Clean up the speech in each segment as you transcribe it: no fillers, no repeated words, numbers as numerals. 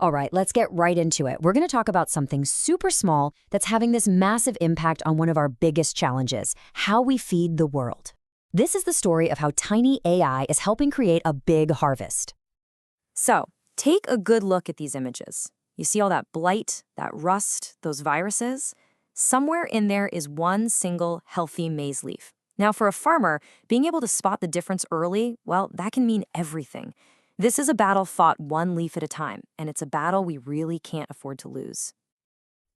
All right, let's get right into it. We're going to talk about something super small that's having this massive impact on one of our biggest challenges, how we feed the world. This is the story of how tiny AI is helping create a big harvest. So, take a good look at these images. You see all that blight, that rust, those viruses? Somewhere in there is one single healthy maize leaf. Now, for a farmer, being able to spot the difference early, well, that can mean everything. This is a battle fought one leaf at a time, and it's a battle we really can't afford to lose.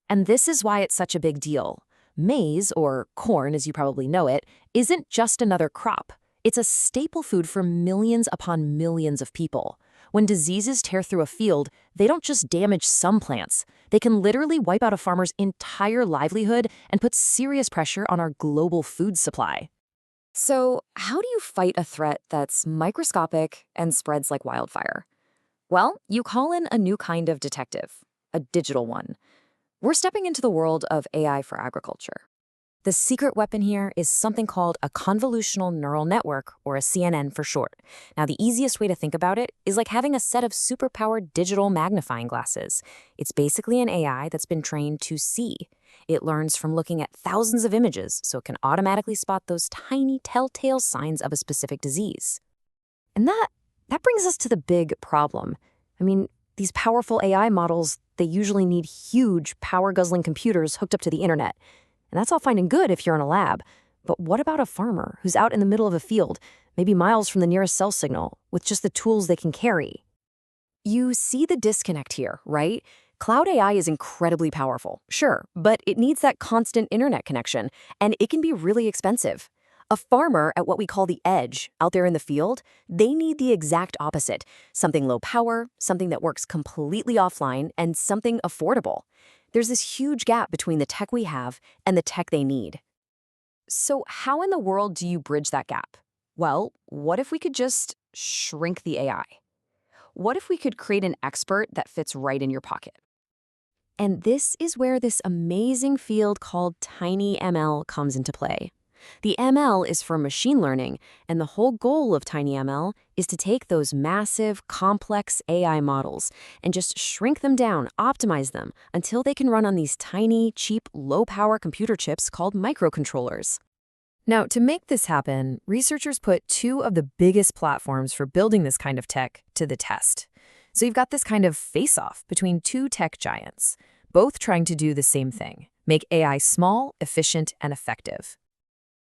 And this is why it's such a big deal. Maize, or corn as you probably know it, isn't just another crop. It's a staple food for millions upon millions of people. When diseases tear through a field, they don't just damage some plants. They can literally wipe out a farmer's entire livelihood and put serious pressure on our global food supply. So, how do you fight a threat that's microscopic and spreads like wildfire? Well, you call in a new kind of detective, a digital one. We're stepping into the world of AI for agriculture. The secret weapon here is something called a convolutional neural network, or a CNN for short. Now, the easiest way to think about it is like having a set of superpowered digital magnifying glasses. It's basically an AI that's been trained to see. It learns from looking at thousands of images, so it can automatically spot those tiny telltale signs of a specific disease. And that brings us to the big problem. I mean, these powerful AI models, they usually need huge, power-guzzling computers hooked up to the internet. And that's all fine and good if you're in a lab. But what about a farmer who's out in the middle of a field, maybe miles from the nearest cell signal, with just the tools they can carry? You see the disconnect here, right? Cloud AI is incredibly powerful, sure, but it needs that constant internet connection, and it can be really expensive. A farmer at what we call the edge, out there in the field, they need the exact opposite. Something low power, something that works completely offline, and something affordable. There's this huge gap between the tech we have and the tech they need. So how in the world do you bridge that gap? Well, what if we could just shrink the AI? What if we could create an expert that fits right in your pocket? And this is where this amazing field called tiny ML comes into play. The ML is for machine learning, and the whole goal of tiny ML is to take those massive, complex AI models and just shrink them down, optimize them, until they can run on these tiny, cheap, low-power computer chips called microcontrollers. Now, to make this happen, researchers put two of the biggest platforms for building this kind of tech to the test. So you've got this kind of face-off between two tech giants, both trying to do the same thing, make AI small, efficient, and effective.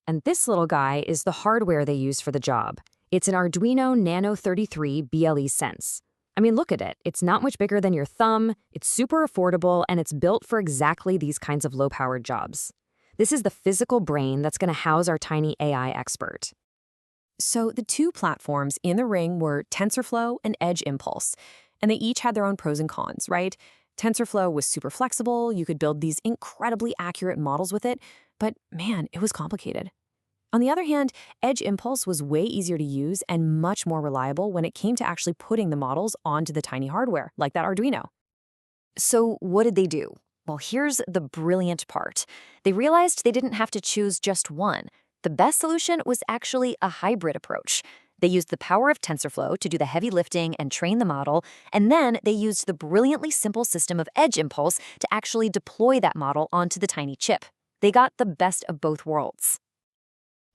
And this little guy is the hardware they use for the job. It's an Arduino Nano 33 BLE Sense. I mean, look at it. It's not much bigger than your thumb, it's super affordable, and it's built for exactly these kinds of low-powered jobs. This is the physical brain that's going to house our tiny AI expert. So the two platforms in the ring were TensorFlow and Edge Impulse, and they each had their own pros and cons, right? TensorFlow was super flexible, you could build these incredibly accurate models with it, but man, it was complicated. On the other hand, Edge Impulse was way easier to use and much more reliable when it came to actually putting the models onto the tiny hardware, like that Arduino. So what did they do? Well, here's the brilliant part. They realized they didn't have to choose just one. The best solution was actually a hybrid approach. They used the power of TensorFlow to do the heavy lifting and train the model, and then they used the brilliantly simple system of Edge Impulse to actually deploy that model onto the tiny chip. They got the best of both worlds.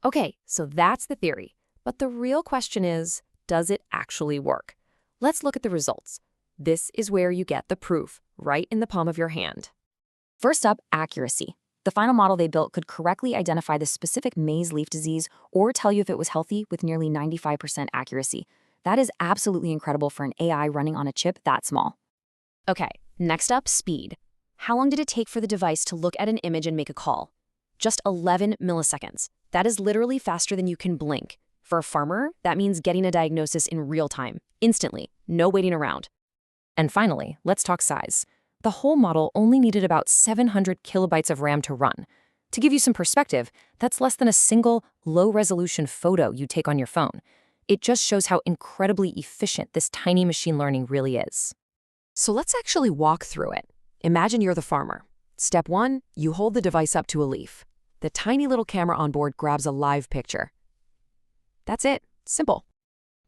Okay, so that's the theory. But the real question is, does it actually work? Let's look at the results. This is where you get the proof, right in the palm of your hand. First up, accuracy. The final model they built could correctly identify the specific maize leaf disease or tell you if it was healthy with nearly 95% accuracy. That is absolutely incredible for an AI running on a chip that small. Okay, next up, speed. How long did it take for the device to look at an image and make a call? Just 11 milliseconds. That is literally faster than you can blink. For a farmer, that means getting a diagnosis in real time, instantly, no waiting around. And finally, let's talk size. The whole model only needed about 700 kilobytes of RAM to run. To give you some perspective, that's less than a single low-resolution photo you take on your phone. It just shows how incredibly efficient this tiny machine learning really is. So let's actually walk through it. Imagine you're the farmer. Step 1, you hold the device up to a leaf. The tiny little camera on board grabs a live picture. That's it. Simple.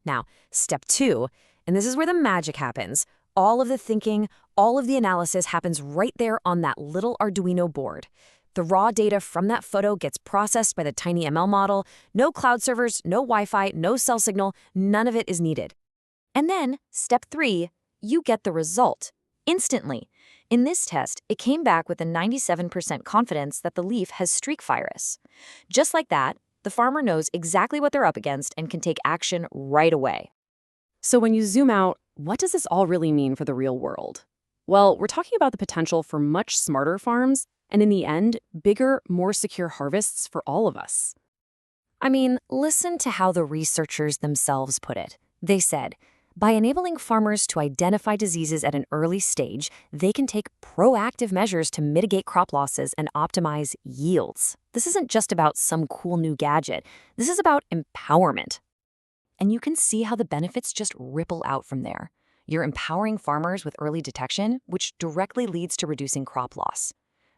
Now, step 2, and this is where the magic happens. all of the thinking, all of the analysis happens right there on that little Arduino board. The raw data from that photo gets processed by the tiny ML model. No cloud servers, no Wi-Fi, no cell signal, none of it is needed. And then, step 3, you get the result. Instantly. In this test, it came back with a 97% confidence that the leaf has streak virus. Just like that, the farmer knows exactly what they're up against and can take action right away. So when you zoom out, what does this all really mean for the real world? Well, we're talking about the potential for much smarter farms, and in the end, bigger, more secure harvests for all of us. I mean, listen to how the researchers themselves put it. They said, by enabling farmers to identify diseases at an early stage, they can take proactive measures to mitigate crop losses and optimize yields. This isn't just about some cool new gadget. This is about empowerment. And you can see how the benefits just ripple out from there. You're empowering farmers with early detection, which directly leads to reducing crop loss.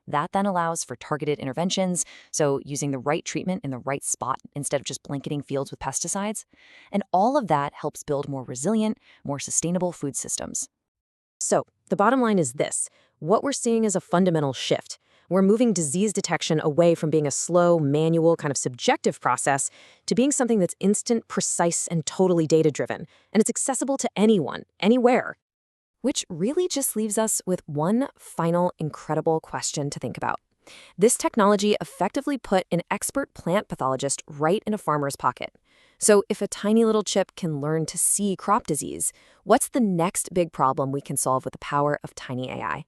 That then allows for targeted interventions, so using the right treatment in the right spot instead of just blanketing fields with pesticides. And all of that helps build more resilient, more sustainable food systems. So, the bottom line is this. What we're seeing is a fundamental shift. We're moving disease detection away from being a slow, manual, kind of subjective process to being something that's instant, precise, and totally data-driven. And it's accessible to anyone, anywhere. Which really just leaves us with one final incredible question to think about. This technology effectively put an expert plant pathologist right in a farmer's pocket. So if a tiny little chip can learn to see crop disease, what's the next big problem we can solve with the power of tiny AI?